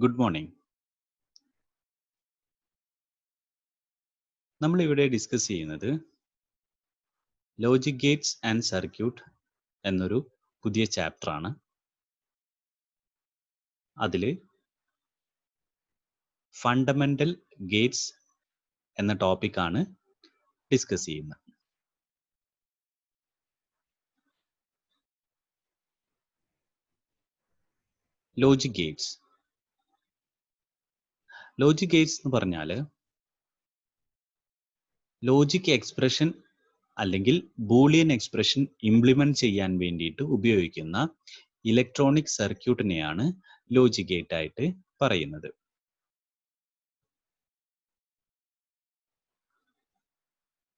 Good morning. നമ്മളിവിടെ discuss ചെയ്യുന്നത് logic Gates and circuit എന്നൊരു പുതിയ ചാപ്റ്ററാണ്. അതിൽ ഫണ്ടമെൻ്റൽ ഗേറ്റ്സ് എന്ന ടോപ്പിക്കാണ് ഡിസ്കസ് ചെയ്യുന്നത്. ലോജിക് ഗേറ്റ്സ് എന്ന് പറഞ്ഞാൽ ലോജിക് എക്സ്പ്രഷൻ അല്ലെങ്കിൽ ബൂളിയൻ എക്സ്പ്രഷൻ ഇംപ്ലിമെന്റ് ചെയ്യാൻ വേണ്ടിയിട്ട് ഉപയോഗിക്കുന്ന ഇലക്ട്രോണിക് സർക്യൂട്ടിനെയാണ് ലോജിക് ഗേറ്റ് ആയിട്ട് പറയുന്നത്.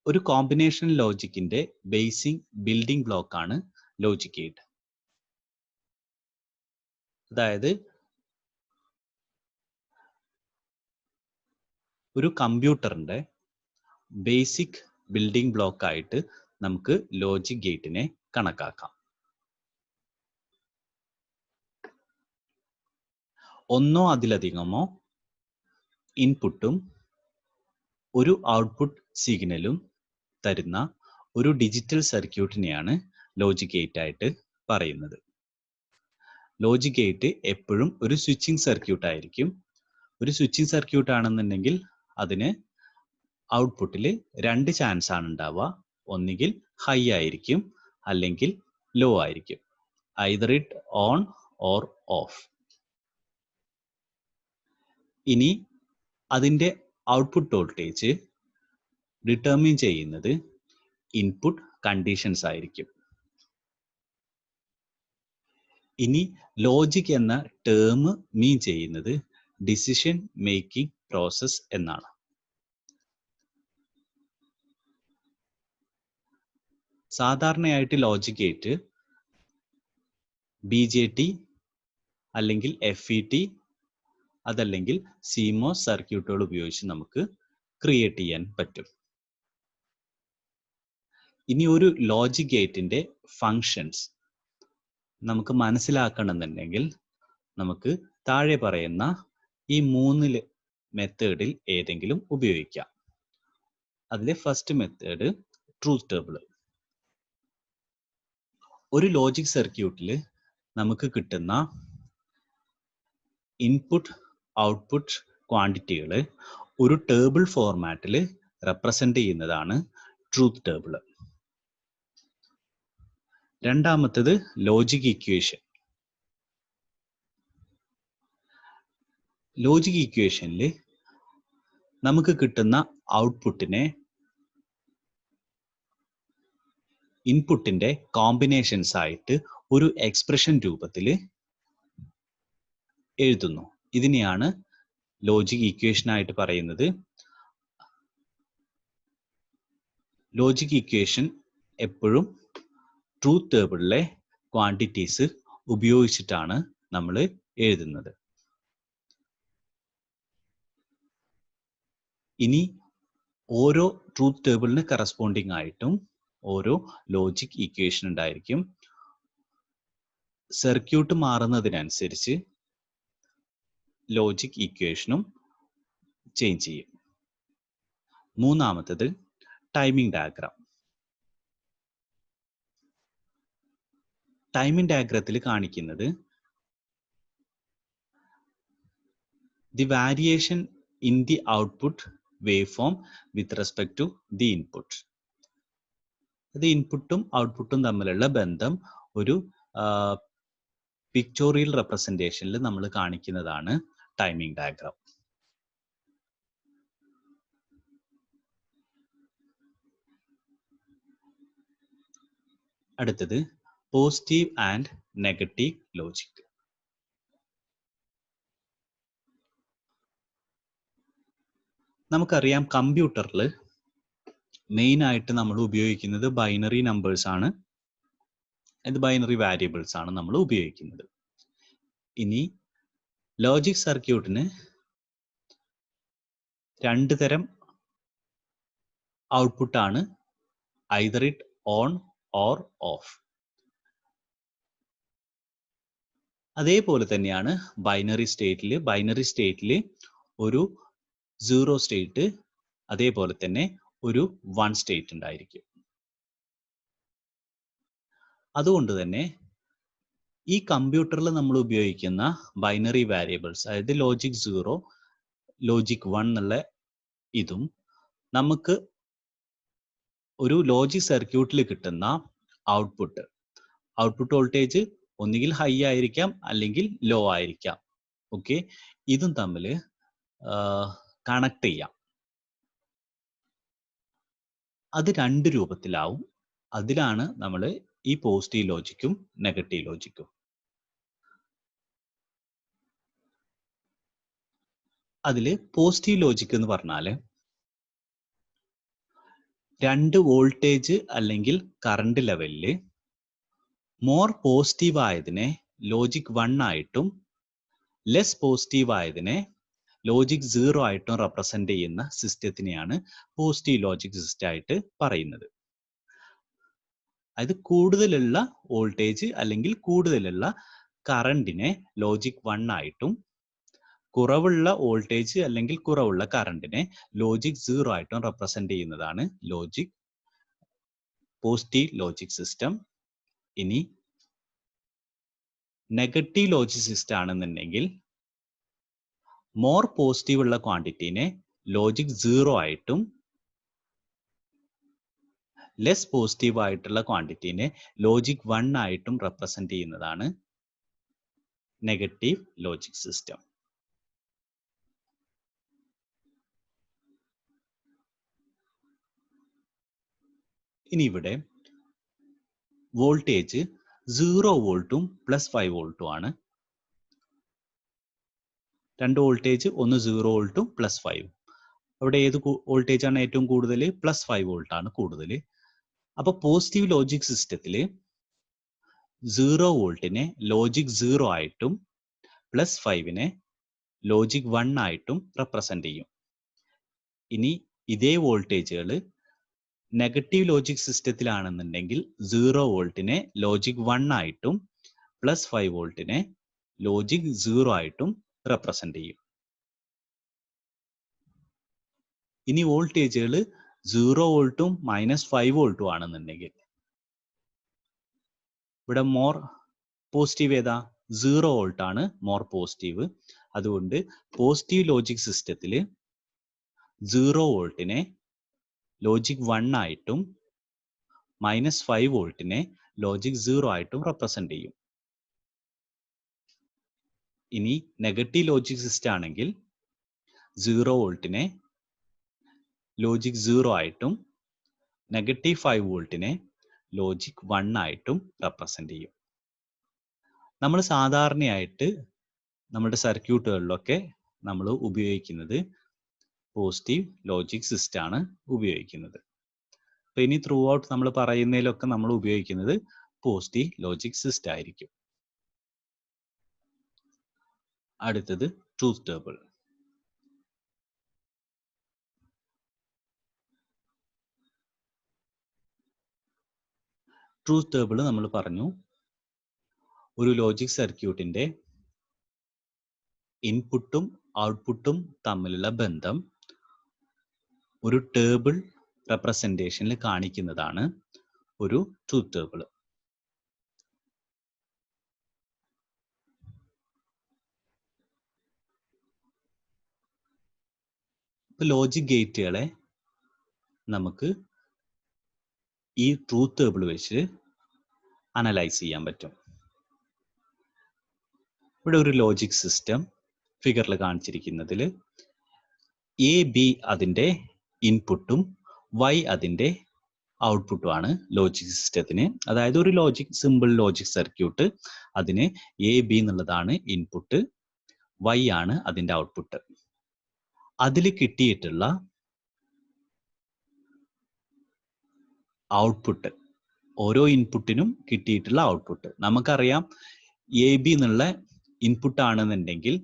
ഒരു കോമ്പിനേഷൻ ലോജിക്കിന്റെ ബേസിക് ബിൽഡിംഗ് ബ്ലോക്കാണ് ലോജിക് ഗേറ്റ്. അതായത് ഒരു കമ്പ്യൂട്ടറിന്റെ ബേസിക് ബിൽഡിംഗ് ബ്ലോക്ക് ആയിട്ട് നമുക്ക് ലോജിക് ഗേറ്റിനെ കണക്കാക്കാം. ഒന്നോ അതിലധികമോ ഇൻപുട്ടും ഒരു ഔട്ട്പുട്ട് സിഗ്നലും തരുന്ന ഒരു ഡിജിറ്റൽ സർക്യൂട്ടിനെയാണ് ലോജിക് ഗേറ്റ് ആയിട്ട് പറയുന്നത്. ലോജിക് ഗേറ്റ് എപ്പോഴും ഒരു സ്വിച്ചിങ് സർക്യൂട്ട് ആയിരിക്കും. ഒരു സ്വിച്ചിങ് സർക്യൂട്ട് ആണെന്നുണ്ടെങ്കിൽ അതിന് ഔട്ട്പുട്ടിൽ രണ്ട് ചാൻസ് ആണ് ഉണ്ടാവുക. ഒന്നുകിൽ ഹൈ ആയിരിക്കും അല്ലെങ്കിൽ ലോ ആയിരിക്കും. Either it on or of. ഇനി അതിൻ്റെ ഔട്ട്പുട്ട് വോൾട്ടേജ് ഡിറ്റർമിൻ ചെയ്യുന്നത് ഇൻപുട്ട് കണ്ടീഷൻസ് ആയിരിക്കും. ഇനി ലോജിക് എന്ന ടേം മീൻ ചെയ്യുന്നത് ഡിസിഷൻ മേക്കിംഗ് പ്രോസസ് എന്നാണ്. സാധാരണയായിട്ട് ലോജിക് ഗേറ്റ് BJT അല്ലെങ്കിൽ FET അതല്ലെങ്കിൽ CMOS സർക്യൂട്ടുകൾ ഉപയോഗിച്ച് നമുക്ക് ക്രിയേറ്റ് ചെയ്യാൻ പറ്റും. ഇനി ഒരു ലോജിക് ഗേറ്റിന്റെ ഫങ്ഷൻസ് നമുക്ക് മനസ്സിലാക്കണമെന്നുണ്ടെങ്കിൽ നമുക്ക് താഴെ പറയുന്ന ഈ മൂന്ന് മെത്തേഡിൽ ഏതെങ്കിലും ഉപയോഗിക്കാം. അതിലെ ഫസ്റ്റ് മെത്തേഡ് ട്രൂത്ത് ടേബിൾ. ഒരു ലോജിക് സർക്യൂട്ടിൽ നമുക്ക് കിട്ടുന്ന ഇൻപുട്ട് ഔട്ട്പുട്ട് ക്വാണ്ടിറ്റികൾ ഒരു ടേബിൾ ഫോർമാറ്റിൽ റെപ്രസെന്റ് ചെയ്യുന്നതാണ് ട്രൂത്ത് ടേബിൾ. രണ്ടാമത്തേത് ലോജിക് ഇക്വേഷൻ. ലോജിക് ഇക്വേഷനിൽ നമുക്ക് കിട്ടുന്ന ഔട്ട്പുട്ടിനെ ഇൻപുട്ടിന്റെ കോമ്പിനേഷൻസ് ആയിട്ട് ഒരു എക്സ്പ്രഷൻ രൂപത്തിൽ എഴുതുന്നു. ഇതിനെയാണ് ലോജിക് ഇക്വേഷൻ ആയിട്ട് പറയുന്നത്. ലോജിക് ഇക്വേഷൻ എപ്പോഴും ട്രൂത്ത് ടേബിളിലെ ക്വാണ്ടിറ്റീസ് ഉപയോഗിച്ചിട്ടാണ് നമ്മൾ എഴുതുന്നത്. ഇനി ഓരോ ട്രൂത്ത് ടേബിളിന് കറസ്പോണ്ടിങ് ആയിട്ടും ഓരോ ലോജിക് ഇക്വേഷൻ ഉണ്ടായിരിക്കും. സർക്യൂട്ട് മാറുന്നതിനനുസരിച്ച് ലോജിക് ഇക്വേഷനും ചേഞ്ച് ചെയ്യും. മൂന്നാമത്തേത് ടൈമിംഗ് ഡയഗ്രാം. ടൈമിംഗ് ഡയഗ്രത്തിൽ കാണിക്കുന്നത് the variation in the output wave form with respect to the input. അത് ഇൻപുട്ടും ഔട്ട്പുട്ടും തമ്മിലുള്ള ബന്ധം ഒരു പിക്ചോറിയൽ റെപ്രസെന്റേഷനിൽ നമ്മൾ കാണിക്കുന്നതാണ് ടൈമിംഗ് ഡയഗ്രാം. അടുത്തത് പോസിറ്റീവ് ആൻഡ് നെഗറ്റീവ് ലോജിക്. നമുക്കറിയാം കമ്പ്യൂട്ടറിൽ മെയിൻ ആയിട്ട് നമ്മൾ ഉപയോഗിക്കുന്നത് ബൈനറി നമ്പേഴ്സ് ആണ്. ഇത് ബൈനറി വാരിയബിൾസ് ആണ് നമ്മൾ ഉപയോഗിക്കുന്നത്. ഇനി ലോജിക് സർക്യൂട്ടിന് രണ്ട് തരം ഔട്ട്പുട്ട് ആണ്, either it on or of. അതേപോലെ തന്നെയാണ് ബൈനറി സ്റ്റേറ്റിൽ ഒരു 0 സ്റ്റേറ്റ് അതേപോലെ തന്നെ ഒരു 1 സ്റ്റേറ്റ് ഉണ്ടായിരിക്കും. അതുകൊണ്ട് തന്നെ ഈ കമ്പ്യൂട്ടറിൽ നമ്മൾ ഉപയോഗിക്കുന്ന ബൈനറി വാരിയബിൾസ്, അതായത് ലോജിക് 0, ലോജിക് 1 എന്നുള്ള ഇതും നമുക്ക് ഒരു ലോജിക് സർക്യൂട്ടിൽ കിട്ടുന്ന ഔട്ട്പുട്ട് വോൾട്ടേജ് ഒന്നുകിൽ ഹൈ ആയിരിക്കാം അല്ലെങ്കിൽ ലോ ആയിരിക്കാം. ഓക്കെ, ഇതും തമ്മിൽ കണക്ട് ചെയ്യാം. അത് രണ്ട് രൂപത്തിലാവും. അതിലാണ് നമ്മൾ ഈ പോസിറ്റീവ് ലോജിക്കും നെഗറ്റീവ് ലോജിക്കും. അതിൽ പോസിറ്റീവ് ലോജിക് എന്ന് പറഞ്ഞാൽ രണ്ട് വോൾട്ടേജ് അല്ലെങ്കിൽ കറണ്ട് ലെവലിൽ മോർ പോസിറ്റീവ് ആയതിനെ ലോജിക് 1 ആയിട്ടും ലെസ് പോസിറ്റീവ് ആയതിനെ ലോജിക് 0 ആയിട്ടും റെപ്രസെന്റ് ചെയ്യുന്ന സിസ്റ്റത്തിനെയാണ് പോസിറ്റീവ് ലോജിക് സിസ്റ്റം ആയിട്ട് പറയുന്നത്. അതായത് കൂടുതലുള്ള വോൾട്ടേജ് അല്ലെങ്കിൽ കൂടുതലുള്ള കറണ്ടിനെ ലോജിക് 1 ആയിട്ടും കുറവുള്ള വോൾട്ടേജ് അല്ലെങ്കിൽ കുറവുള്ള കറണ്ടിനെ ലോജിക് 0 ആയിട്ടും റെപ്രസെന്റ് ചെയ്യുന്നതാണ് പോസിറ്റീവ് ലോജിക് സിസ്റ്റം. ഇനി നെഗറ്റീവ് ലോജിക് സിസ്റ്റം ആണെന്നുണ്ടെങ്കിൽ മോർ പോസിറ്റീവ് ഉള്ള ക്വാണ്ടിറ്റീനെ ലോജിക് 0 ആയിട്ടും ലെസ് പോസിറ്റീവ് ആയിട്ടുള്ള ക്വാണ്ടിറ്റീനെ ലോജിക് 1 ആയിട്ടും റെപ്രസെന്റ് ചെയ്യുന്നതാണ് നെഗറ്റീവ് ലോജിക് സിസ്റ്റം. ഇനി ഇവിടെ വോൾട്ടേജ് 0 വോൾട്ടും +5 വോൾട്ടും ആണ്. രണ്ട് വോൾട്ടേജ്, ഒന്ന് 0 വോൾട്ടും +5. അവിടെ ഏത് വോൾട്ടേജ് ആണ് ഏറ്റവും കൂടുതൽ? +5 വോൾട്ട് ആണ് കൂടുതൽ. അപ്പൊ പോസിറ്റീവ് ലോജിക് സിസ്റ്റത്തിൽ 0 വോൾട്ടിനെ ലോജിക് 0 ആയിട്ടും +5നെ ലോജിക് 1 ആയിട്ടും റെപ്രസെന്റ് ചെയ്യും. ഇനി ഇതേ വോൾട്ടേജുകൾ നെഗറ്റീവ് ലോജിക് സിസ്റ്റത്തിലാണെന്നുണ്ടെങ്കിൽ 0 വോൾട്ടിനെ ലോജിക് 1 ആയിട്ടും +5 വോൾട്ടിനെ ലോജിക് 0 ആയിട്ടും റെപ്രസെന്റ് ചെയ്യും. ഇനി വോൾട്ടേജുകൾ 0 വോൾട്ടും -5 വോൾട്ടും ആണെന്നുണ്ടെങ്കിൽ ഇവിടെ മോർ പോസിറ്റീവ് ഏതാ? 0 വോൾട്ട് ആണ് മോർ പോസിറ്റീവ്. അതുകൊണ്ട് പോസിറ്റീവ് ലോജിക് സിസ്റ്റത്തിൽ 0 വോൾട്ടിനെ ലോജിക് 1 ആയിട്ടും -5 വോൾട്ടിനെ ലോജിക് 0 ആയിട്ടും റെപ്രസെന്റ് ചെയ്യും. ഇനി നെഗറ്റീവ് ലോജിക് സിസ്റ്റം ആണെങ്കിൽ 0 വോൾട്ടിനെ ലോജിക് 0 ആയിട്ടും -5 വോൾട്ടിനെ ലോജിക് 1 ആയിട്ടും റെപ്രസെന്റ് ചെയ്യും. നമ്മൾ സാധാരണയായിട്ട് നമ്മുടെ സർക്യൂട്ടുകളിലൊക്കെ നമ്മൾ ഉപയോഗിക്കുന്നത് പോസിറ്റീവ് ലോജിക് സിസ്റ്റം ആണ് ഉപയോഗിക്കുന്നത്. അപ്പൊ ഇനി ത്രൂ ഔട്ട് നമ്മൾ പറയുന്നതിലൊക്കെ നമ്മൾ ഉപയോഗിക്കുന്നത് പോസിറ്റീവ് ലോജിക് സിസ്റ്റം ആയിരിക്കും. അടുത്തത് ട്രൂത്ത് ടേബിൾ. ട്രൂത്ത് ടേബിൾ നമ്മൾ പറഞ്ഞു, ഒരു ലോജിക് സർക്യൂട്ടിന്റെ ഇൻപുട്ടും ഔട്ട്പുട്ടും തമ്മിലുള്ള ബന്ധം ഒരു ടേബിൾ റെപ്രസെന്റേഷനിൽ കാണിക്കുന്നതാണ് ഒരു ട്രൂത്ത് ടേബിൾ. ഇപ്പൊ ലോജിക് ഗേറ്റുകളെ നമുക്ക് ഈ ട്രൂത്ത് ടേബിൾ വെച്ച് അനലൈസ് ചെയ്യാൻ പറ്റും. ഇവിടെ ഒരു ലോജിക് സിസ്റ്റം ഫിഗറിൽ കാണിച്ചിരിക്കുന്നതിൽ AB അതിൻ്റെ ഇൻപുട്ടും Y അതിൻ്റെ ഔട്ട്പുട്ടുമാണ് ലോജിക് സിസ്റ്റത്തിന്. അതായത് ഒരു സിമ്പിൾ ലോജിക് സർക്യൂട്ട്, അതിന് AB എന്നുള്ളതാണ് ഇൻപുട്ട്, Y ആണ് അതിൻ്റെ ഔട്ട്പുട്ട്. അതിൽ കിട്ടിയിട്ടുള്ള ഔട്ട്പുട്ട്, ഓരോ ഇൻപുട്ടിനും കിട്ടിയിട്ടുള്ള ഔട്ട്പുട്ട് നമുക്കറിയാം. AB എന്നുള്ള ഇൻപുട്ട് ആണെന്നുണ്ടെങ്കിൽ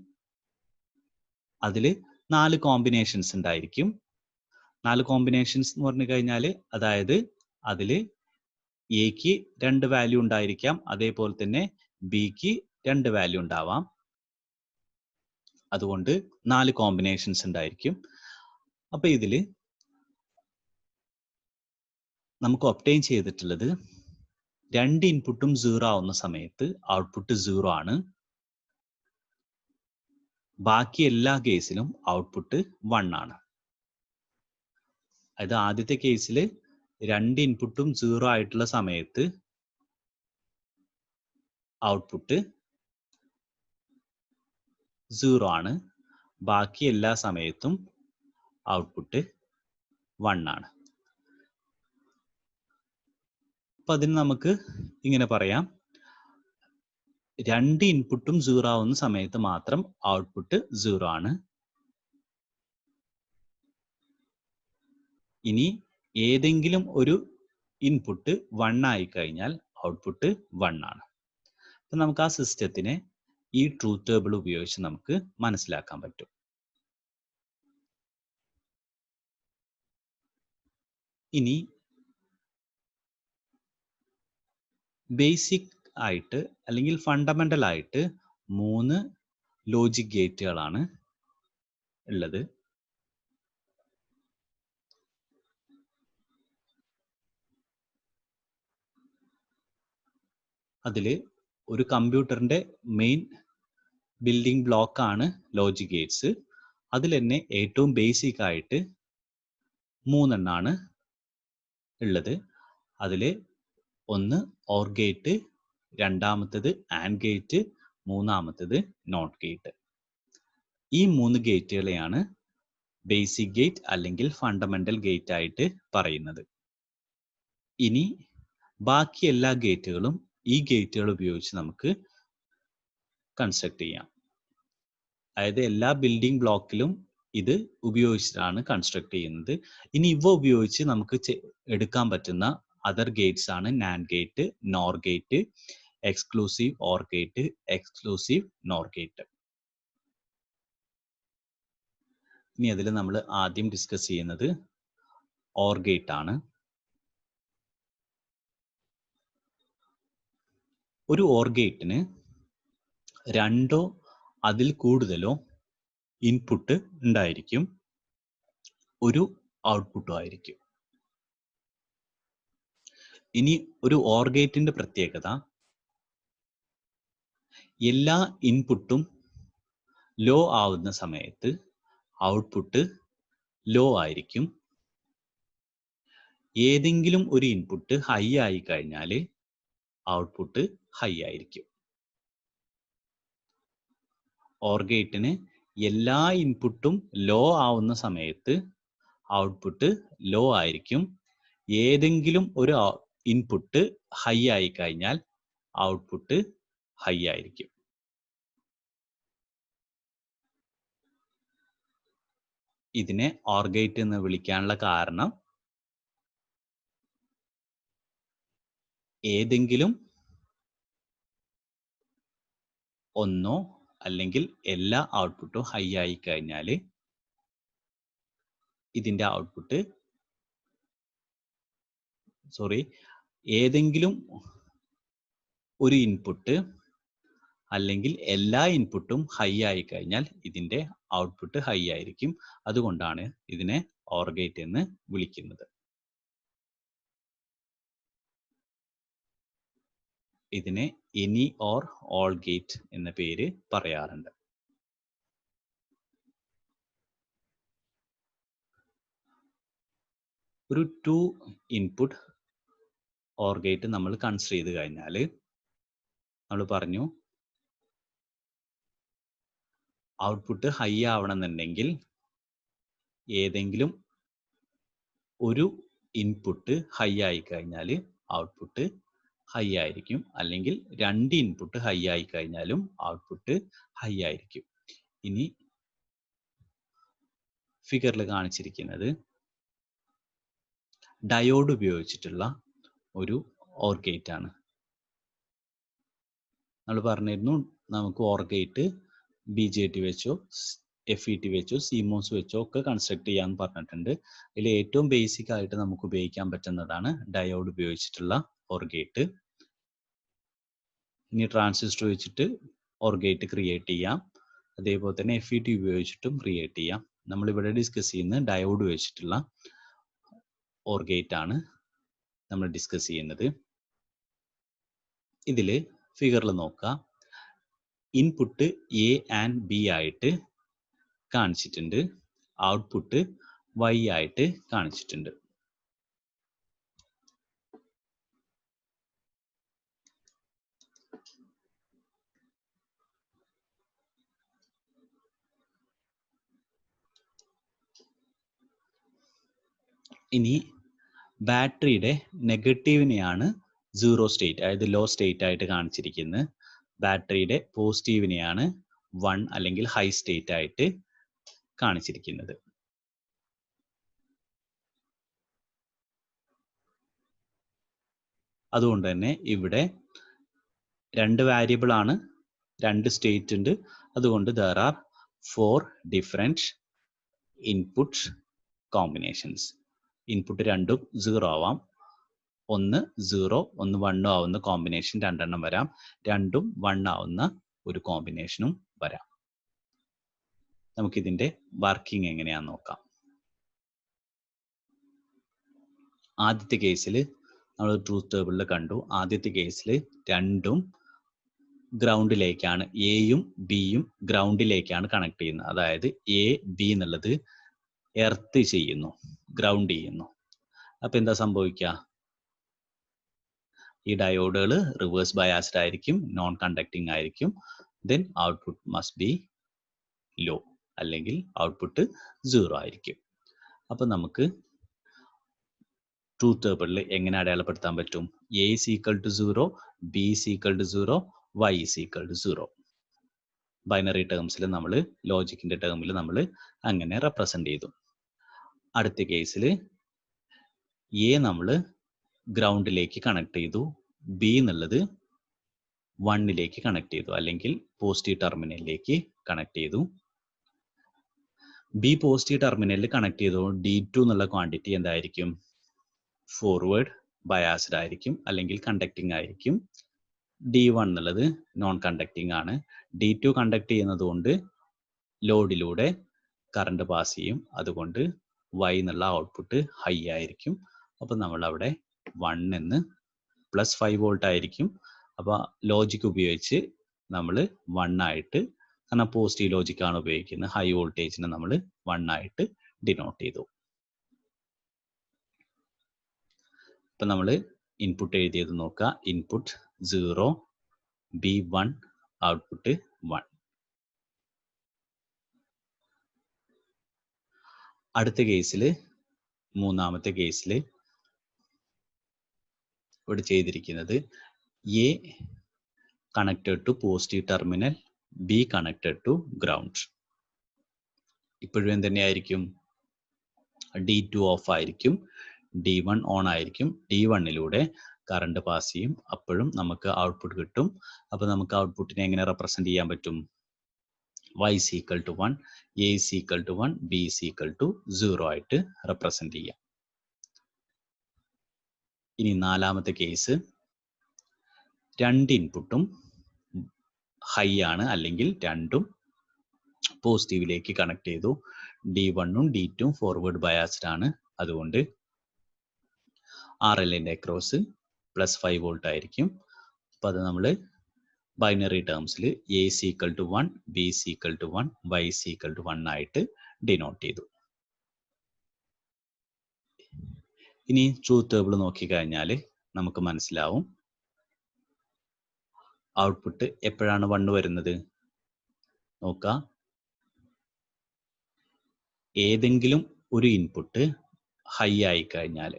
അതിൽ 4 കോമ്പിനേഷൻസ് ഉണ്ടായിരിക്കും. 4 കോമ്പിനേഷൻസ് എന്ന് പറഞ്ഞു കഴിഞ്ഞാൽ അതായത് അതിൽ എക്ക് 2 വാല്യൂ ഉണ്ടായിരിക്കാം, അതേപോലെ തന്നെ ബിക്ക് 2 വാല്യൂ ഉണ്ടാവാം. അതുകൊണ്ട് 4 കോമ്പിനേഷൻസ് ഉണ്ടായിരിക്കും. അപ്പോൾ ഇതിൽ നമുക്ക് ഒബ്റ്റെയിൻ ചെയ്തിട്ടുള്ളത് 2 ഇൻപുട്ടും 0 ആവുന്ന സമയത്ത് ഔട്ട്പുട്ട് 0 ആണ്. ബാക്കി എല്ലാ കേസിലും ഔട്ട്പുട്ട് 1 ആണ്. അതായത് ആദ്യത്തെ കേസിൽ 2 ഇൻപുട്ടും 0 ആയിട്ടുള്ള സമയത്ത് ഔട്ട്പുട്ട് 0 ആണ്. ബാക്കി എല്ലാ സമയത്തും ഔട്ട്പുട്ട് 1 ആണ്. അപ്പം അതിന് നമുക്ക് ഇങ്ങനെ പറയാം, 2 ഇൻപുട്ടും 0 ആവുന്ന സമയത്ത് മാത്രം ഔട്ട്പുട്ട് 0 ആണ്. ഇനി ഏതെങ്കിലും ഒരു ഇൻപുട്ട് 1 ആയി കഴിഞ്ഞാൽ ഔട്ട്പുട്ട് 1 ആണ്. അപ്പം നമുക്ക് ആ സിസ്റ്റത്തിനെ ഈ ട്രൂത്ത് ടേബിൾ ഉപയോഗിച്ച് നമുക്ക് മനസ്സിലാക്കാൻ പറ്റും. ഇനി ബേസിക് ആയിട്ട് അല്ലെങ്കിൽ ഫണ്ടമെന്റൽ ആയിട്ട് 3 ലോജിക് ഗേറ്റുകളാണ് ഉള്ളത്. അതിൽ ഒരു കമ്പ്യൂട്ടറിന്റെ മെയിൻ ബിൽഡിംഗ് ബ്ലോക്ക് ആണ് ലോജിക് ഗേറ്റ്സ്. അതിൽ തന്നെ ഏറ്റവും ബേസിക് ആയിട്ട് 3 എണ്ണാണ് ഉള്ളത്. അതിൽ ഒന്ന് ഓർ ഗേറ്റ്, രണ്ടാമത്തേത് ആൻഡ് ഗേറ്റ്, മൂന്നാമത്തേത് നോട്ട് ഗേറ്റ്. ഈ 3 ഗേറ്റുകളെയാണ് ബേസിക് ഗേറ്റ് അല്ലെങ്കിൽ ഫണ്ടമെന്റൽ ഗേറ്റ് ആയിട്ട് പറയുന്നത്. ഇനി ബാക്കി എല്ലാ ഗേറ്റുകളും ഈ ഗേറ്റുകൾ ഉപയോഗിച്ച് നമുക്ക് കൺസ്ട്രക്ട് ചെയ്യാം. അതായത് എല്ലാ ബിൽഡിംഗ് ബ്ലോക്കിലും ഇത് ഉപയോഗിച്ചിട്ടാണ് കൺസ്ട്രക്ട് ചെയ്യുന്നത്. ഇനി ഇവ ഉപയോഗിച്ച് നമുക്ക് എടുക്കാൻ പറ്റുന്ന അതർ ഗേറ്റ്സ് ആണ് NAND gate, nor gate, exclusive or gate, exclusive nor gate. ഇനി അതിൽ നമ്മൾ ആദ്യം ഡിസ്കസ് ചെയ്യുന്നത് ഓർ ഗേറ്റ് ആണ്. ഒരു ഓർ ഗേറ്റിന് 2 അതിൽ കൂടുതലോ ഇൻപുട്ട് ഉണ്ടായിരിക്കും, ഒരു ഔട്ട്പുട്ടും ആയിരിക്കും. ഇനി ഒരു ഓർ ഗേറ്റിന്റെ പ്രത്യേകത, എല്ലാ ഇൻപുട്ടും ലോ ആവുന്ന സമയത്ത് ഔട്ട്പുട്ട് ലോ ആയിരിക്കും. ഏതെങ്കിലും ഒരു ഇൻപുട്ട് ഹൈ ആയി കഴിഞ്ഞാൽ ഔട്ട്പുട്ട് ഹൈ ആയിരിക്കും. ഓർ ഗേറ്റിന് എല്ലാ ഇൻപുട്ടും ലോ ആവുന്ന സമയത്ത് ഔട്ട്പുട്ട് ലോ ആയിരിക്കും. ഏതെങ്കിലും ഒരു ഇൻപുട്ട് ഹൈ ആയി കഴിഞ്ഞാൽ ഔട്ട്പുട്ട് ഹൈ ആയിരിക്കും. ഇതിനെ ഓർ ഗേറ്റ് എന്ന് വിളിക്കാനുള്ള കാരണം ഏതെങ്കിലും ഒന്നോ അല്ലെങ്കിൽ എല്ലാ ഔട്ട്പുട്ടും ഹൈ ആയി കഴിഞ്ഞാൽ ഇതിന്റെ ഔട്ട്പുട്ട് ഏതെങ്കിലും ഒരു ഇൻപുട്ട് അല്ലെങ്കിൽ എല്ലാ ഇൻപുട്ടും ഹൈ ആയി കഴിഞ്ഞാൽ ഇതിന്റെ ഔട്ട്പുട്ട് ഹൈ ആയിരിക്കും. അതുകൊണ്ടാണ് ഇതിനെ ഓർ ഗേറ്റ് എന്ന് വിളിക്കുന്നത്. ഇതിനെ എനി ഓർ ഓൾ ഗേറ്റ് എന്ന പേര് പറയാറുണ്ട്. ഒരു 2 ഇൻപുട്ട് ഓർ ഗേറ്റ് നമ്മൾ കൺസിഡർ ചെയ്ത് കഴിഞ്ഞാൽ നമ്മൾ പറഞ്ഞു ഔട്ട്പുട്ട് ഹൈ ആവണമെന്നുണ്ടെങ്കിൽ ഏതെങ്കിലും ഒരു ഇൻപുട്ട് ഹൈ ആയി കഴിഞ്ഞാൽ ഔട്ട്പുട്ട് ഹൈ ആയിരിക്കും, അല്ലെങ്കിൽ 2 ഇൻപുട്ട് ഹൈ ആയി കഴിഞ്ഞാലും ഔട്ട്പുട്ട് ഹൈ ആയിരിക്കും. ഇനി ഫിഗറിൽ കാണിച്ചിരിക്കുന്നത് ഡയോഡ് ഉപയോഗിച്ചിട്ടുള്ള ഒരു ഓർ ഗേറ്റ് ആണ്. നമ്മൾ പറഞ്ഞിരുന്നു നമുക്ക് ഓർ ഗേറ്റ് BJT വെച്ചോ FET വെച്ചോ CMOS വെച്ചോ ഒക്കെ കൺസ്ട്രക്ട് ചെയ്യാന്ന് പറഞ്ഞിട്ടുണ്ട്. ഇതിൽ ഏറ്റവും ബേസിക് ആയിട്ട് നമുക്ക് ഉപയോഗിക്കാൻ പറ്റുന്നതാണ് ഡയോഡ് ഉപയോഗിച്ചിട്ടുള്ള ഓർ ഗേറ്റ്. ഇനി ട്രാൻസിസ്റ്റർ വെച്ചിട്ട് ഓർ ഗേറ്റ് ക്രിയേറ്റ് ചെയ്യാം. അതേപോലെ തന്നെ FET ഉപയോഗിച്ചിട്ടും ക്രിയേറ്റ് ചെയ്യാം. നമ്മളിവിടെ ഡിസ്കസ് ചെയ്യുന്ന ഡയോഡ് വെച്ചിട്ടുള്ള ഓർ ഗേറ്റ് ആണ് നമ്മൾ ഡിസ്കസ് ചെയ്യുന്നത്. ഇതിൽ ഫിഗറിൽ നോക്കുക, ഇൻപുട്ട് A ആൻഡ് B ആയിട്ട് കാണിച്ചിട്ടുണ്ട്, ഔട്ട്പുട്ട് Y ആയിട്ട് കാണിച്ചിട്ടുണ്ട്. ഇനി ബാറ്ററിയുടെ നെഗറ്റീവിനെയാണ് സീറോ സ്റ്റേറ്റ്, അതായത് ലോ സ്റ്റേറ്റ് ആയിട്ട് കാണിച്ചിരിക്കുന്നത്. ബാറ്ററിയുടെ പോസിറ്റീവിനെയാണ് 1 അല്ലെങ്കിൽ ഹൈ സ്റ്റേറ്റ് ആയിട്ട് കാണിച്ചിരിക്കുന്നത്. അതുകൊണ്ട് തന്നെ ഇവിടെ 2 വേരിയബിൾ ആണ്, 2 സ്റ്റേറ്റ് ഉണ്ട്. അതുകൊണ്ട് there are 4 different input combinations. Input രണ്ടും 0 ആവാം, ഒന്ന് 0 ഒന്ന് 1 ആവുന്ന കോമ്പിനേഷൻ 2 എണ്ണം വരാം, രണ്ടും 1 ആവുന്ന ഒരു കോമ്പിനേഷനും വരാം. നമുക്കിതിന്റെ വർക്കിംഗ് എങ്ങനെയാന്ന് നോക്കാം. ആദ്യത്തെ കേസിൽ നമ്മൾ ട്രൂത്ത് ടേബിളിൽ കണ്ടു, ആദ്യത്തെ കേസിൽ രണ്ടും ഗ്രൗണ്ടിലേക്കാണ്, എയും ബിയും ഗ്രൗണ്ടിലേക്കാണ് കണക്ട് ചെയ്യുന്നത്. അതായത് എ ബി എന്നുള്ളത് എർത്ത് ചെയ്യുന്നു, ഗ്രൗണ്ട് ചെയ്യുന്നു. അപ്പൊ എന്താ സംഭവിക്കുക? ഈ ഡയോഡുകൾ റിവേഴ്സ് ബയാസ്ഡ് ആയിരിക്കും, നോൺ കണ്ടക്ടിങ് ആയിരിക്കും. Then output must be low, അല്ലെങ്കിൽ ഔട്ട്പുട്ട് 0 ആയിരിക്കും. അപ്പൊ നമുക്ക് ട്രൂത്ത് ടേബിളിൽ എങ്ങനെ അടയാളപ്പെടുത്താൻ പറ്റും? A is equal to 0, B is equal to 0, Y is equal to 0. Binary ടേംസിൽ നമ്മൾ, ലോജിക്കിന്റെ ടേമിൽ നമ്മൾ അങ്ങനെ റെപ്രസെന്റ് ചെയ്തു. അടുത്ത കേസിൽ A നമ്മൾ ഗ്രൗണ്ടിലേക്ക് കണക്ട് ചെയ്തു, B എന്നുള്ളത് 1ലേക്ക് കണക്ട് ചെയ്തു, അല്ലെങ്കിൽ പോസിറ്റീവ് ടെർമിനലിലേക്ക് കണക്ട് ചെയ്തു. B പോസിറ്റീവ് ടെർമിനലിൽ കണക്ട് ചെയ്തു, D2 എന്നുള്ള ക്വാണ്ടിറ്റി എന്തായിരിക്കും? ഫോർവേഡ് ബയാസ്ഡ് ആയിരിക്കും, അല്ലെങ്കിൽ കണ്ടക്ടിങ് ആയിരിക്കും. D1 എന്നുള്ളത് നോൺ കണ്ടക്ടിങ് ആണ്. D2 കണ്ടക്ട് ചെയ്യുന്നത് കൊണ്ട് ലോഡിലൂടെ കറണ്ട് പാസ് ചെയ്യും, അതുകൊണ്ട് Y എന്നുള്ള ഔട്ട്പുട്ട് ഹൈ ആയിരിക്കും. അപ്പൊ നമ്മൾ അവിടെ 1 എന്ന് +5 വോൾട്ട് ആയിരിക്കും. അപ്പൊ ലോജിക് ഉപയോഗിച്ച് നമ്മൾ 1 ആയിട്ട്, കാരണം പോസിറ്റീവ് ലോജിക് ആണ് ഉപയോഗിക്കുന്നത്, ഹൈ വോൾട്ടേജിനെ നമ്മൾ 1 ആയിട്ട് ഡിനോട്ട് ചെയ്തു. ഇപ്പൊ നമ്മൾ ഇൻപുട്ട് എഴുതിയത് നോക്കുക, ഇൻപുട്ട് 0, B1, ഔട്ട്പുട്ട് 1. അടുത്ത കേസിൽ, മൂന്നാമത്തെ കേസിൽ ഇവിടെ ചെയ്തിരിക്കുന്നത് A connected to positive terminal, B connected to ground. ഇപ്പോഴും എന്തുതന്നെയായിരിക്കും? D2 ഓഫ് ആയിരിക്കും, D1 ഓൺ ആയിരിക്കും. D1ലൂടെ കറണ്ട് പാസ് ചെയ്യും, അപ്പോഴും നമുക്ക് ഔട്ട്പുട്ട് കിട്ടും. അപ്പൊ നമുക്ക് ഔട്ട്പുട്ടിനെ എങ്ങനെ റെപ്രസെന്റ് ചെയ്യാൻ പറ്റും? Y is equal to 1, A is equal to 1, B is equal to 0 ആയിട്ട് റെപ്രസെന്റ് ചെയ്യാം. ഇനി നാലാമത്തെ കേസ്, രണ്ട് ഇൻപുട്ടും ഹൈ ആണ്, അല്ലെങ്കിൽ രണ്ടും പോസിറ്റീവിലേക്ക് കണക്ട് ചെയ്തു. D1ഉം D2ഉം ഫോർവേഡ് ബയാസ്ഡ് ആണ്, അതുകൊണ്ട് RLന്റെ അക്രോസ് +5 വോൾട്ട് ആയിരിക്കും. അപ്പൊ അത് നമ്മൾ binary ടേംസിൽ A is equal to 1, B is equal to 1, Y is equal to 1 ആയിട്ട് ഡിനോട്ട് ചെയ്തു. ഇനി ട്രൂത്ത് ടേബിൾ നോക്കിക്കഴിഞ്ഞാൽ നമുക്ക് മനസ്സിലാവും ഔട്ട്പുട്ട് എപ്പോഴാണ് 1 വരുന്നത്. നോക്കുക, ഏതെങ്കിലും ഒരു ഇൻപുട്ട് ഹൈ ആയി കഴിഞ്ഞാൽ,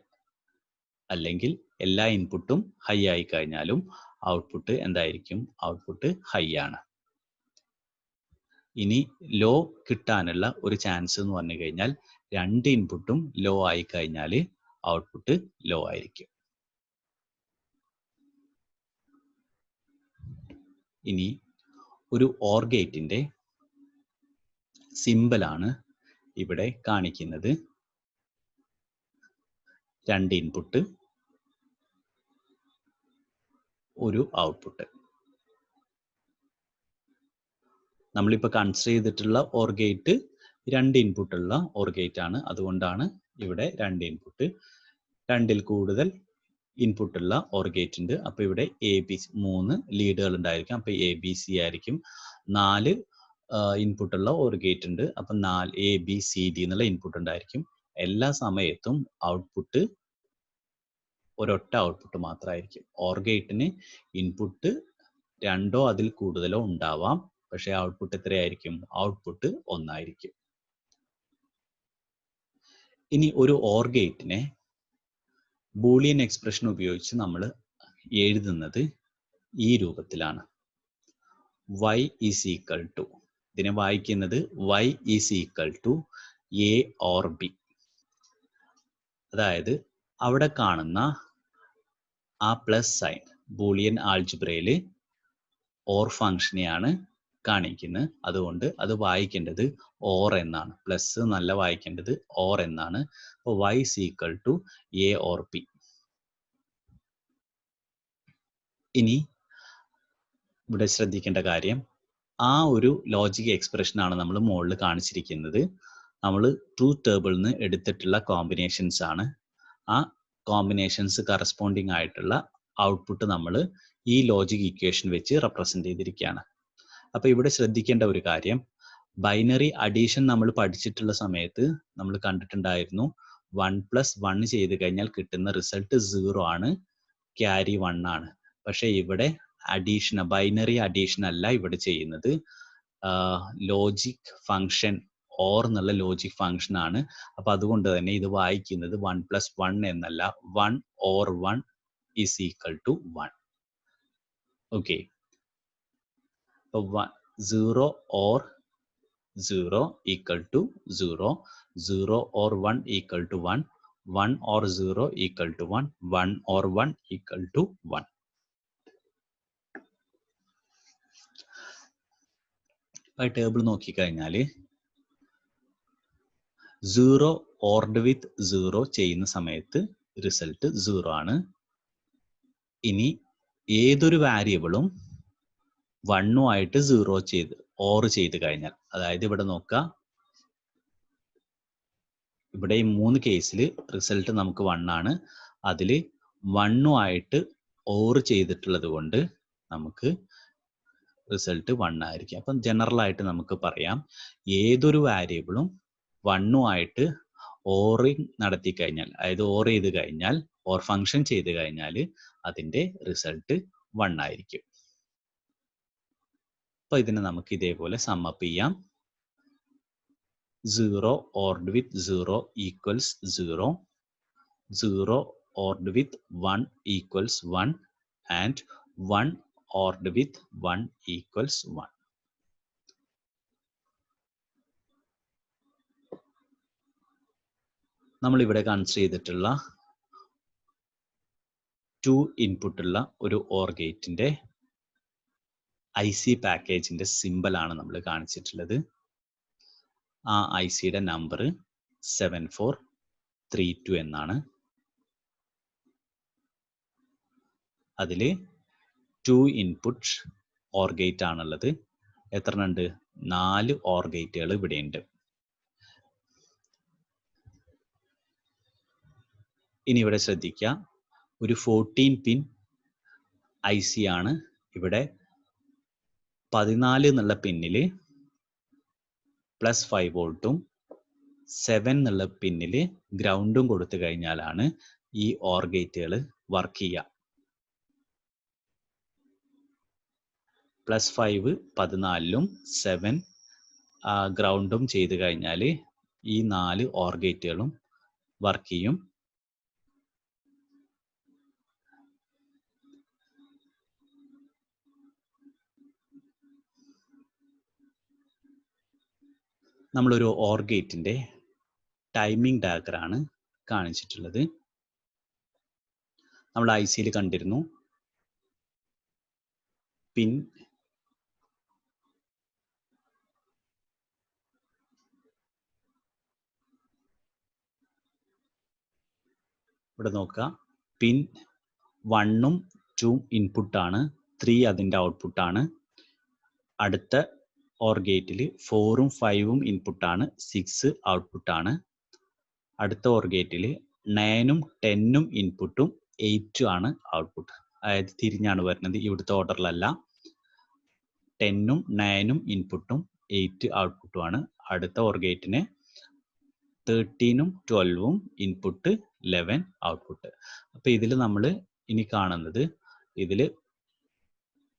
അല്ലെങ്കിൽ എല്ലാ ഇൻപുട്ടും ഹൈ ആയി കഴിഞ്ഞാലും ഔട്ട്പുട്ട് എന്തായിരിക്കും? ഔട്ട്പുട്ട് ഹൈ ആണ്. ഇനി ലോ കിട്ടാനുള്ള ഒരു ചാൻസ് എന്ന് പറഞ്ഞു കഴിഞ്ഞാൽ, രണ്ട് ഇൻപുട്ടും ലോ ആയി കഴിഞ്ഞാൽ ഔട്ട്പുട്ട് ലോ ആയിരിക്കും. ഇനി ഒരു OR ഗേറ്റിന്റെ സിമ്പലാണ് ഇവിടെ കാണിക്കുന്നത്. രണ്ട് ഇൻപുട്ട്, ഒരു ഔട്ട്പുട്ട്. നമ്മളിപ്പോൾ കൺസിഡർ ചെയ്തിട്ടുള്ള ഓർ ഗേറ്റ് 2 ഇൻപുട്ടുള്ള ഓർ ഗേറ്റ് ആണ്. അതുകൊണ്ടാണ് ഇവിടെ 2 ഇൻപുട്ട്. 2ൽ കൂടുതൽ ഇൻപുട്ടുള്ള ഓർ ഗേറ്റ് ഉണ്ട്. അപ്പോൾ ഇവിടെ മൂന്ന് ലീഡുകൾ ഉണ്ടായിരിക്കും. അപ്പോൾ ABC ആയിരിക്കും. 4 ഇൻപുട്ടുള്ള ഓർ ഗേറ്റ് ഉണ്ട്. അപ്പം ABCD എന്നുള്ള ഇൻപുട്ട് ഉണ്ടായിരിക്കും. എല്ലാ സമയത്തും ഔട്ട്പുട്ട് ഒരൊറ്റ ഔട്ട്പുട്ട് മാത്രമായിരിക്കും. ഓർ ഗേറ്റിന് ഇൻപുട്ട് 2ഓ അതിൽ കൂടുതലോ ഉണ്ടാവാം. പക്ഷേ ഔട്ട്പുട്ട് എത്രയായിരിക്കും? ഔട്ട്പുട്ട് 1 ആയിരിക്കും. ഇനി ഒരു ഓർ ഗേറ്റിനെ ബൂളിയൻ എക്സ്പ്രഷൻ ഉപയോഗിച്ച് നമ്മൾ എഴുതുന്നത് ഈ രൂപത്തിലാണ്. y is equal to, ഇതിനെ വായിക്കുന്നത് y is equal to A or B. അതായത് അവിടെ കാണുന്ന ആ പ്ലസ് സൈൻ ബൂളിയൻ ആൾജിബ്രയിൽ ഓർ ഫംഗ്ഷനെയാണ് കാണിക്കുന്നത്. അതുകൊണ്ട് അത് വായിക്കേണ്ടത് ഓർ എന്നാണ്. പ്ലസ് നല്ല വായിക്കേണ്ടത് ഓർ എന്നാണ്. അപ്പോൾ y is equal to A or B. ഇനി ഇവിടെ ശ്രദ്ധിക്കേണ്ട കാര്യം, ആ ഒരു ലോജിക് എക്സ്പ്രഷൻ ആണ് നമ്മൾ മുകളിൽ കാണിച്ചിരിക്കുന്നത്. നമ്മൾ ട്രൂത്ത് ടേബിളിൽ നിന്ന് എടുത്തിട്ടുള്ള കോമ്പിനേഷൻസ് ആണ്. ആ കോമ്പിനേഷൻസ് കറസ്പോണ്ടിങ് ആയിട്ടുള്ള ഔട്ട്പുട്ട് നമ്മൾ ഈ ലോജിക് ഇക്വേഷൻ വെച്ച് റെപ്രസെന്റ് ചെയ്തിരിക്കുകയാണ്. അപ്പോൾ ഇവിടെ ശ്രദ്ധിക്കേണ്ട ഒരു കാര്യം, ബൈനറി അഡീഷൻ നമ്മൾ പഠിച്ചിട്ടുള്ള സമയത്ത് നമ്മൾ കണ്ടിട്ടുണ്ടായിരുന്നു 1+1 ചെയ്ത് കഴിഞ്ഞാൽ കിട്ടുന്ന റിസൾട്ട് 0 ആണ്, ക്യാരി 1 ആണ്. പക്ഷേ ഇവിടെ അഡീഷൻ, ബൈനറി അഡീഷൻ അല്ല ഇവിടെ ചെയ്യുന്നത്. ലോജിക് ഫംഗ്ഷൻ ഓർ എന്നുള്ള ലോജിക് ഫംഗ്ഷൻ ആണ്. അപ്പൊ അതുകൊണ്ട് തന്നെ ഇത് വായിക്കുന്നത് 1+1 എന്നല്ല, 1 or 1 is equal to 1. Okay, അപ്പൊ 0 or 0 equal to 0, 0 or 1 equal to 1, 1 or 0 equal to 1, 1 or 1 equal to 1. Table നോക്കിക്കഴിഞ്ഞാൽ 0 ഓർഡ് വിത്ത് 0 ചെയ്യുന്ന സമയത്ത് റിസൾട്ട് 0 ആണ്. ഇനി ഏതൊരു വാരിയബിളും 1 ആയിട്ട് 0 ചെയ്ത് ഓർ ചെയ്ത് കഴിഞ്ഞാൽ, അതായത് ഇവിടെ നോക്കുക, ഇവിടെ ഈ 3 കേസിൽ റിസൾട്ട് നമുക്ക് 1 ആണ്. അതിൽ 1 ആയിട്ട് ഓർ ചെയ്തിട്ടുള്ളത് കൊണ്ട് നമുക്ക് റിസൾട്ട് 1 ആയിരിക്കും. അപ്പം ജനറൽ ആയിട്ട് നമുക്ക് പറയാം, ഏതൊരു വാരിയബിളും 1 ആയിട്ട് ഓറിങ് നടത്തി കഴിഞ്ഞാൽ, അതായത് ഓർ ചെയ്ത് കഴിഞ്ഞാൽ, ഓർ ഫംഗ്ഷൻ ചെയ്ത് കഴിഞ്ഞാൽ അതിൻ്റെ റിസൾട്ട് 1 ആയിരിക്കും. അപ്പോൾ ഇതിനെ നമുക്ക് ഇതേപോലെ സമ്മപ്പ് ചെയ്യാം. 0 ORed with 0 equals 0, 0 ORed with 1 equals 1 and 1 ORed with 1 equals 1. നമ്മളിവിടെ കൺസിഡർ ചെയ്തിട്ടുള്ള 2 ഇൻപുട്ടുള്ള ഒരു ഓർ ഗേറ്റിന്റെ IC പാക്കേജിന്റെ സിമ്പലാണ് നമ്മൾ കാണിച്ചിട്ടുള്ളത്. ആ ICയുടെ നമ്പർ 7432 എന്നാണ്. അതിൽ 2 ഇൻപുട്ട് ഓർ ഗേറ്റ് ആണുള്ളത്. എത്ര ഉണ്ട്? 4 ഓർ ഗേറ്റുകൾ ഇവിടെയുണ്ട്. ഇനി ഇവിടെ ശ്രദ്ധിക്കുക, ഒരു 14 പിൻ IC ആണ്. ഇവിടെ 14 എന്നുള്ള പിന്നിൽ +5 വോൾട്ടും 7 എന്നുള്ള പിന്നിൽ ഗ്രൗണ്ടും കൊടുത്തു കഴിഞ്ഞാലാണ് ഈ ഓർ ഗേറ്റുകൾ വർക്ക് ചെയ്യുക. +5 14ലും 7 ഗ്രൗണ്ടും ചെയ്ത് കഴിഞ്ഞാൽ ഈ 4 ഓർ ഗേറ്റുകളും വർക്ക് ചെയ്യും. നമ്മളൊരു ഓർ ഗേറ്റിന്റെ ടൈമിംഗ് ഡയഗ്രാമാണ് കാണിച്ചിട്ടുള്ളത്. നമ്മൾ ICയിൽ കണ്ടിരുന്നു, പിൻ ഇവിടെ നോക്കുക, പിൻ 1ഉം 2ഉം ഇൻപുട്ടാണ്, 3 അതിൻ്റെ ഔട്ട്പുട്ടാണ്. അടുത്ത ഓർ ഗേറ്റിൽ 4ഉം 5ഉം ഇൻപുട്ടാണ്, 6 ഔട്ട്പുട്ടാണ്. അടുത്ത ഓർ ഗേറ്റിൽ 9ഉം 10ഉം ഇൻപുട്ടും 8 ആണ് ഔട്ട്പുട്ട്. അതായത് തിരിഞ്ഞാണ് വരുന്നത്, ഇവിടുത്തെ ഓർഡറിലല്ല. 10ഉം 9ഉം ഇൻപുട്ടും 8 ഔട്ട്പുട്ടുമാണ്. അടുത്ത ഓർ ഗേറ്റിന് 13ഉം 12ഉം ഇൻപുട്ട്, 11 ഔട്ട്പുട്ട്. അപ്പോൾ ഇതിൽ നമ്മൾ ഇനി കാണുന്നത് ഇതിൽ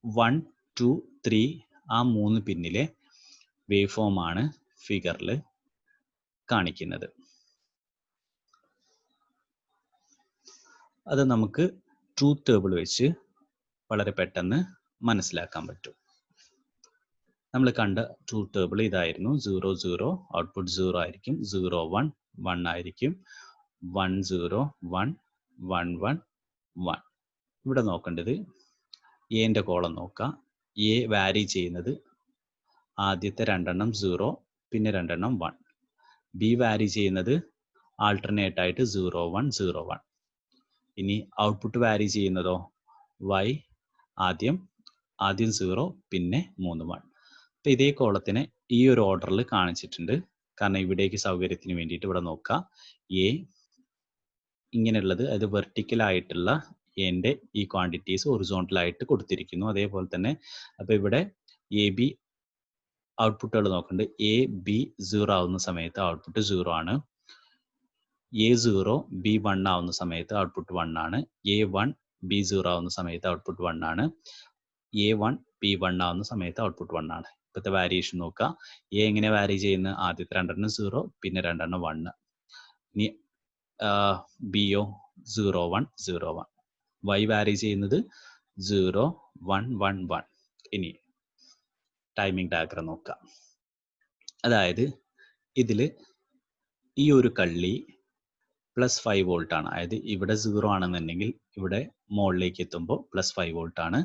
1, 2, 3 ആ 3 പിന്നിലെ വേവ് ഫോം ആണ് ഫിഗറിൽ കാണിക്കുന്നത്. അത് നമുക്ക് ട്രൂത്ത് ടേബിൾ വെച്ച് വളരെ പെട്ടെന്ന് മനസ്സിലാക്കാൻ പറ്റും. നമ്മൾ കണ്ട ട്രൂത്ത് ടേബിൾ ഇതായിരുന്നു. 0, 0 ഔട്ട്പുട്ട് 0 ആയിരിക്കും, 0, 1 1 ആയിരിക്കും, 1, 0 1 1 1 1. ഇവിടെ നോക്കേണ്ടത് എന്റെ കോളം നോക്കാം. എ വാരി ചെയ്യുന്നത് ആദ്യത്തെ 2 എണ്ണം 0, പിന്നെ 2 എണ്ണം 1. ബി വാരി ചെയ്യുന്നത് ആൾട്ടർനേറ്റ് ആയിട്ട് 0 1 0 1. ഇനി ഔട്ട്പുട്ട് വാരി ചെയ്യുന്നതോ y ആദ്യം 0 പിന്നെ 3 1. അപ്പോൾ ഇതേ കോളത്തിനെ ഈ ഒരു ഓർഡറിൽ കാണിച്ചിട്ടുണ്ട്. കാരണം ഇവിടേക്ക് സൗകര്യത്തിന് വേണ്ടിയിട്ട് ഇവിടെ നോക്കാം. എ ഇങ്ങനെയുള്ളത്, അത് വെർട്ടിക്കൽ ആയിട്ടുള്ള എൻ്റെ ഈ ക്വാണ്ടിറ്റീസ് ഹൊറിസോണ്ടൽ ആയിട്ട് കൊടുത്തിരിക്കുന്നു. അതേപോലെ തന്നെ അപ്പോൾ ഇവിടെ എ ബി ഔട്ട്പുട്ടുകൾ നോക്കുന്നുണ്ട്. എ ബി 0 ആവുന്ന സമയത്ത് ഔട്ട്പുട്ട് 0 ആണ്. A0 B1 ആവുന്ന സമയത്ത് ഔട്ട്പുട്ട് 1 ആണ്. A1 B0 ആവുന്ന സമയത്ത് ഔട്ട്പുട്ട് 1 ആണ്. A1 B1 ആവുന്ന സമയത്ത് ഔട്ട്പുട്ട് 1 ആണ്. ഇപ്പോഴത്തെ വാരിയേഷൻ നോക്കുക. എ എങ്ങനെ വാരി ചെയ്യുന്നത്? ആദ്യത്തെ 2 എണ്ണം 0, പിന്നെ 2 എണ്ണം 1. ഇനി ബിയോ 0 1 0 1. y വാരി ചെയ്യുന്നത് 0 1 1 1. ഇനി ടൈമിംഗ് ഡയഗ്രം നോക്കാം. അതായത് ഇതിൽ ഈ ഒരു കള്ളി +5 വോൾട്ട് ആണ്. അതായത് ഇവിടെ 0 ആണെന്നുണ്ടെങ്കിൽ ഇവിടെ മുകളിലേക്ക് എത്തുമ്പോൾ +5 വോൾട്ട് ആണ്.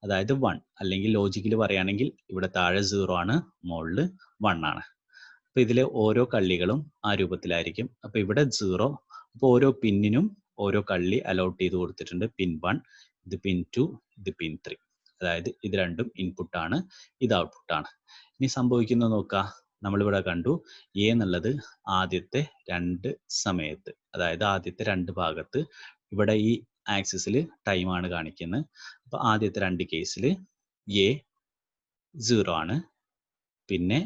അതായത് 1, അല്ലെങ്കിൽ ലോജിക്കലി പറയുകയാണെങ്കിൽ ഇവിടെ താഴെ 0 ആണ്, മുകളിൽ 1 ആണ്. അപ്പോൾ ഇതിലെ ഓരോ കള്ളികളും ആ രൂപത്തിലായിരിക്കും. അപ്പോൾ ഇവിടെ 0. അപ്പോൾ ഓരോ പിന്നിനും ഓരോ കള്ളി അലോട്ട് ചെയ്ത് കൊടുത്തിട്ടുണ്ട്. പിൻ 1, ഇത് പിൻ 2, ഇത് പിൻ 3. അതായത് ഇത് രണ്ടും ഇൻപുട്ടാണ്, ഇത് ഔട്ട്പുട്ടാണ്. ഇനി സംഭവിക്കുന്നത് നോക്കുക. നമ്മളിവിടെ കണ്ടു എ എന്നുള്ളത് ആദ്യത്തെ 2 സമയത്ത്, അതായത് ആദ്യത്തെ 2 ഭാഗത്ത്, ഇവിടെ ഈ ആക്സിസിൽ ടൈമാണ് കാണിക്കുന്നത്. അപ്പോൾ ആദ്യത്തെ 2 കേസിൽ എ 0 ആണ്, പിന്നെ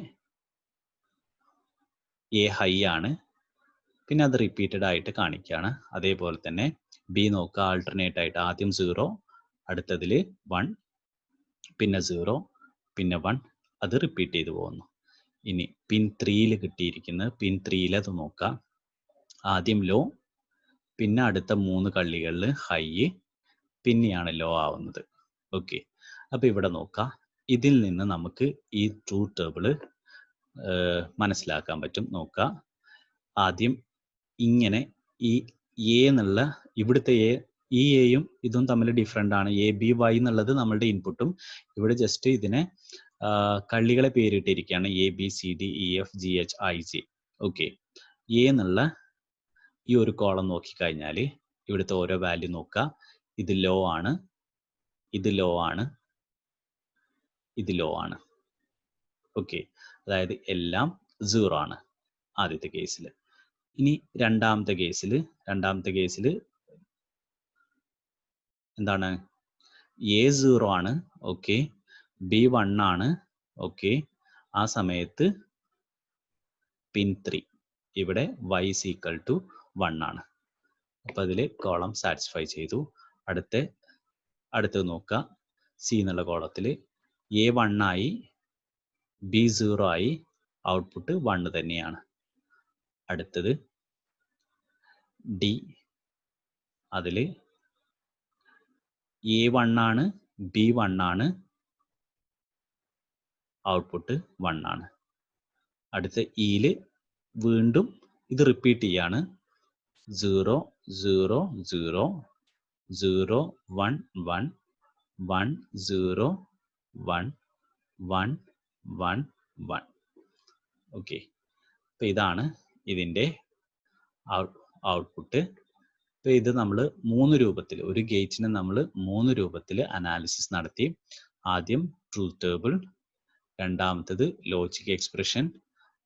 എ ഹൈ ആണ്, പിന്നെ അത് റിപ്പീറ്റഡ് ആയിട്ട് കാണിക്കുകയാണ്. അതേപോലെ തന്നെ ബി നോക്കുക, ആൾട്ടർനേറ്റ് ആയിട്ട് ആദ്യം 0, അടുത്തതിൽ 1, പിന്നെ 0, പിന്നെ 1, അത് റിപ്പീറ്റ് ചെയ്ത് പോകുന്നു. ഇനി പിൻ 3യിൽ കിട്ടിയിരിക്കുന്നത്, പിൻ 3യിൽ അത് നോക്കാം. ആദ്യം ലോ, പിന്നെ അടുത്ത 3 കള്ളികളിൽ ഹൈ, പിന്നെയാണ് ലോ ആവുന്നത്. ഓക്കെ, അപ്പോൾ ഇവിടെ നോക്കാം. ഇതിൽ നിന്ന് നമുക്ക് ഈ ട്രൂത്ത് ടേബിൾ മനസ്സിലാക്കാൻ പറ്റും. നോക്കാം, ആദ്യം ഇങ്ങനെ ഈ എ എന്നുള്ള ഇവിടുത്തെ ഈ എയും ഇതും തമ്മിൽ ഡിഫറെൻ്റ് ആണ്. എ ബി വൈ എന്നുള്ളത് നമ്മളുടെ ഇൻപുട്ടും, ഇവിടെ ജസ്റ്റ് ഇതിനെ കള്ളികളെ പേരിട്ടിരിക്കുകയാണ്, A B C D E F G H I J. Okay, A എന്നുള്ള ഈ ഒരു കോളം നോക്കിക്കഴിഞ്ഞാൽ ഇവിടുത്തെ ഓരോ വാല്യൂ നോക്കുക. ഇത് ലോ ആണ്, ഇത് ലോ ആണ്, ഇത് ലോ ആണ്. ഓക്കെ, അതായത് എല്ലാം 0 ആണ് ആദ്യത്തെ കേസിൽ. ഇനി രണ്ടാമത്തെ കേസിൽ എന്താണ്? എ 0 ആണ്, ഓക്കെ, ബി 1 ആണ്, ഓക്കെ. ആ സമയത്ത് പിൻ 3, ഇവിടെ y = 1 ആണ്. അപ്പോൾ അതിൽ കോളം സാറ്റിസ്ഫൈ ചെയ്തു. അടുത്തത് നോക്കുക. സി എന്നുള്ള കോളത്തിൽ എ 1 ആയി, ബി 0 ആയി, ഔട്ട്പുട്ട് 1 തന്നെയാണ്. അടുത്തത് ഡി, അതിൽ എ 1 ആണ്, ബി 1 ആണ്, ഔട്ട്പുട്ട് 1 ആണ്. അടുത്ത ഇയിൽ വീണ്ടും ഇത് റിപ്പീറ്റ് ചെയ്യാണ്. 0 0 0 0 1 1 1 0 1 1 1 1. ഓക്കെ, അപ്പോൾ ഇതാണ് ഇതിൻ്റെ ഔട്ട്പുട്ട്. അപ്പോൾ ഇത് നമ്മൾ 3 രൂപത്തിൽ, ഒരു ഗേറ്റിനെ നമ്മൾ 3 രൂപത്തിൽ അനാലിസിസ് നടത്തി. ആദ്യം ട്രൂത്ത് ടേബിൾ, രണ്ടാമത്തത് ലോജിക് എക്സ്പ്രഷൻ,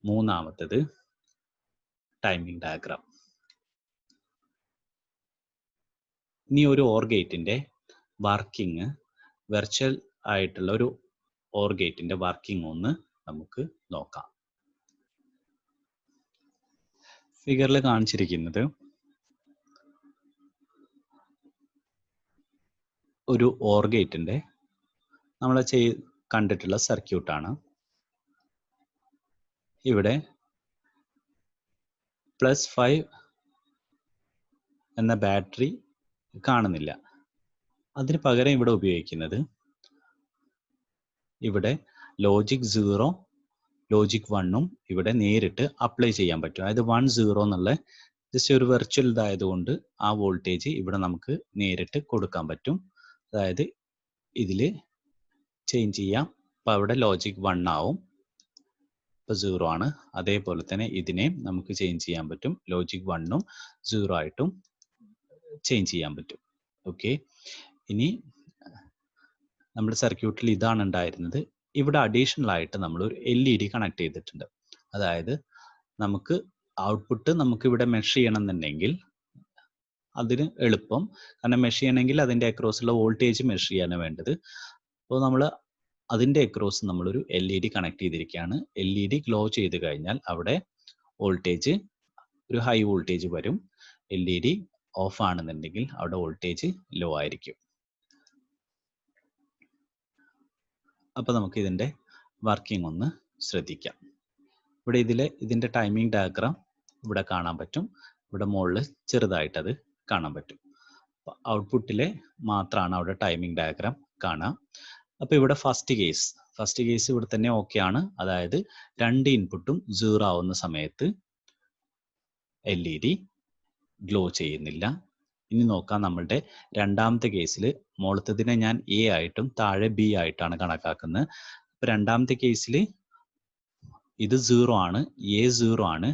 മൂന്നാമത്തത് ടൈമിംഗ് ഡയഗ്രാം. ഇനി ഒരു ഓർ ഗേറ്റിന്റെ വർക്കിംഗ്, വെർച്വൽ ആയിട്ടുള്ള ഒരു ഓർ ഗേറ്റിന്റെ വർക്കിംഗ് ഒന്ന് നമുക്ക് നോക്കാം. ഫിഗറിൽ കാണിച്ചിരിക്കുന്നത് ഒരു ഓർ ഗേറ്റിന്റെ നമ്മൾ കണ്ടിട്ടുള്ള സർക്യൂട്ടാണ്. ഇവിടെ +5 എന്ന ബാറ്ററി കാണുന്നില്ല. അതിന് പകരം ഇവിടെ ഉപയോഗിക്കുന്നത് ഇവിടെ ലോജിക് 0, ലോജിക് 1ഉം ഇവിടെ നേരിട്ട് അപ്ലൈ ചെയ്യാൻ പറ്റും. അതായത് 1 0 എന്നുള്ള ജസ്റ്റ് ഒരു വെർച്വൽ ഇതായതുകൊണ്ട് ആ വോൾട്ടേജ് ഇവിടെ നമുക്ക് നേരിട്ട് കൊടുക്കാൻ പറ്റും. അതായത് ഇതിൽ ചേഞ്ച് ചെയ്യാം. അപ്പോൾ അവിടെ ലോജിക് 1 ആവും, ഇപ്പോൾ 0 ആണ്. അതേപോലെ തന്നെ ഇതിനെ നമുക്ക് ചേഞ്ച് ചെയ്യാൻ പറ്റും. ലോജിക് 1ഉം 0 ആയിട്ടും ചേഞ്ച് ചെയ്യാൻ പറ്റും. ഓക്കെ, ഇനി നമ്മുടെ സർക്യൂട്ടിൽ ഇതാണ് ഉണ്ടായിരുന്നത്. ഇവിടെ അഡീഷണൽ ആയിട്ട് നമ്മൾ ഒരു LED കണക്ട് ചെയ്തിട്ടുണ്ട്. അതായത് നമുക്ക് ഔട്ട്പുട്ട് നമുക്ക് ഇവിടെ മെഷർ ചെയ്യണം എന്നുണ്ടെങ്കിൽ അതിന് എളുപ്പം, കാരണം മെഷർ ചെയ്യണമെങ്കിൽ അതിൻ്റെ അക്രോസുള്ള വോൾട്ടേജ് മെഷർ ചെയ്യാണ് വേണ്ടത്. അപ്പോൾ നമ്മൾ അതിൻ്റെ അക്രോസ് നമ്മളൊരു LED കണക്ട് ചെയ്തിരിക്കുകയാണ്. LED ഗ്ലോ ചെയ്ത് കഴിഞ്ഞാൽ അവിടെ വോൾട്ടേജ് ഒരു ഹൈ വോൾട്ടേജ് വരും. LED ഓഫ് ആണെന്നുണ്ടെങ്കിൽ അവിടെ വോൾട്ടേജ് ലോ ആയിരിക്കും. അപ്പോൾ നമുക്ക് ഇതിൻ്റെ വർക്കിംഗ് ഒന്ന് ശ്രദ്ധിക്കാം. ഇവിടെ ഇതിൻ്റെ ടൈമിംഗ് ഡയഗ്രാം ഇവിടെ കാണാൻ പറ്റും. ഇവിടെ മുകളിൽ ചെറുതായിട്ട് അത് കാണാൻ പറ്റും. ഔട്ട്പുട്ടിലെ മാത്രമാണ് അവിടെ ടൈമിംഗ് ഡയഗ്രാം കാണാം. അപ്പോൾ ഇവിടെ ഫസ്റ്റ് കേസ് ഇവിടെ തന്നെ ഓക്കെ ആണ്. അതായത് രണ്ട് ഇൻപുട്ടും 0 ആവുന്ന സമയത്ത് LED ഗ്ലോ ചെയ്യുന്നില്ല. ഇനി നോക്കാം, നമ്മളുടെ രണ്ടാമത്തെ കേസിൽ മുകളിലത്തതിനെ ഞാൻ A ആയിട്ടും താഴെ B ആയിട്ടാണ് കണക്കാക്കുന്നത്. അപ്പോൾ രണ്ടാമത്തെ കേസിൽ ഇത് 0 ആണ്, A 0 ആണ്,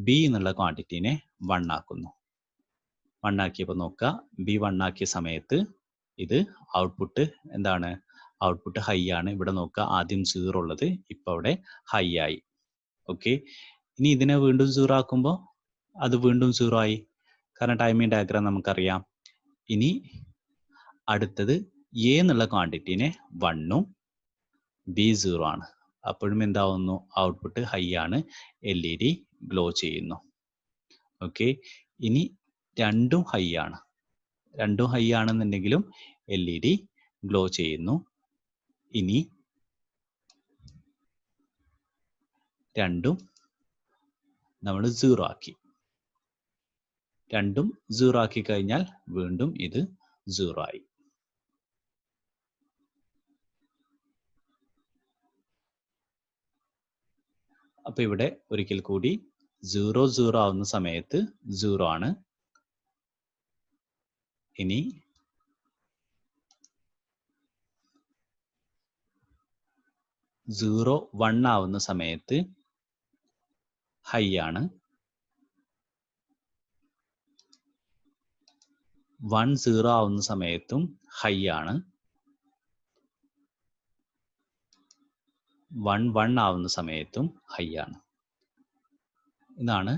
B എന്നുള്ള ക്വാണ്ടിറ്റീനെ 1 ആക്കുന്നു. 1 ആക്കിയപ്പോൾ നോക്കുക, B 1 ആക്കിയ സമയത്ത് ഇത് ഔട്ട്പുട്ട് എന്താണ്? ഔട്ട്പുട്ട് ഹൈ ആണ്. ഇവിടെ നോക്കുക, ആദ്യം 0 ഉള്ളത് ഇപ്പോൾ അവിടെ ഹൈ ആയി. ഓക്കെ, ഇനി ഇതിനെ വീണ്ടും 0 ആക്കുമ്പോൾ അത് വീണ്ടും 0 ആയി, കാരണം ടൈമിംഗ് ഡയഗ്രാം നമുക്കറിയാം. ഇനി അടുത്തത് A എന്നുള്ള ക്വാണ്ടിറ്റീനെ 1ഉം B 0 ആണ്. അപ്പോഴും എന്താവുന്നു? ഔട്ട്പുട്ട് ഹൈ ആണ്, LED ഗ്ലോ ചെയ്യുന്നു. ഓക്കെ, ഇനി രണ്ടും ഹൈ ആണ്. രണ്ടും ഹൈ ആണെന്നുണ്ടെങ്കിലും LED ഗ്ലോ ചെയ്യുന്നു. ഇനി രണ്ടും നമ്മൾ 0 ആക്കി. രണ്ടും 0 ആക്കി കഴിഞ്ഞാൽ വീണ്ടും ഇത് 0 ആയി. അപ്പൊ ഇവിടെ ഒരിക്കൽ കൂടി 0 0 ആവുന്ന സമയത്ത് 0 ആണ്. ഇനി 0 1 ആവുന്ന സമയത്ത് ഹൈ ആണ്. 1 0 ആവുന്ന സമയത്തും ഹൈ ആണ്. 1 1 ആവുന്ന സമയത്തും ഹൈ ആണ്. ഇതാണ്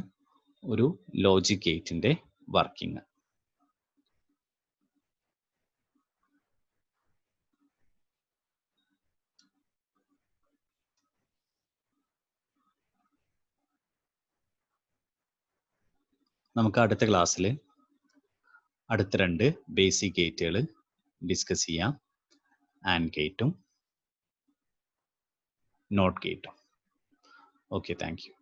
ഒരു ലോജിക് ഗേറ്റിന്റെ വർക്കിംഗ്. നമുക്ക് അടുത്ത ക്ലാസ്സിൽ അടുത്ത രണ്ട് ബേസിക് ഗേറ്റുകൾ ഡിസ്കസ് ചെയ്യാം. ആൻഡ് ഗേറ്റും നോട്ട് ഗേറ്റും. Okay, thank you.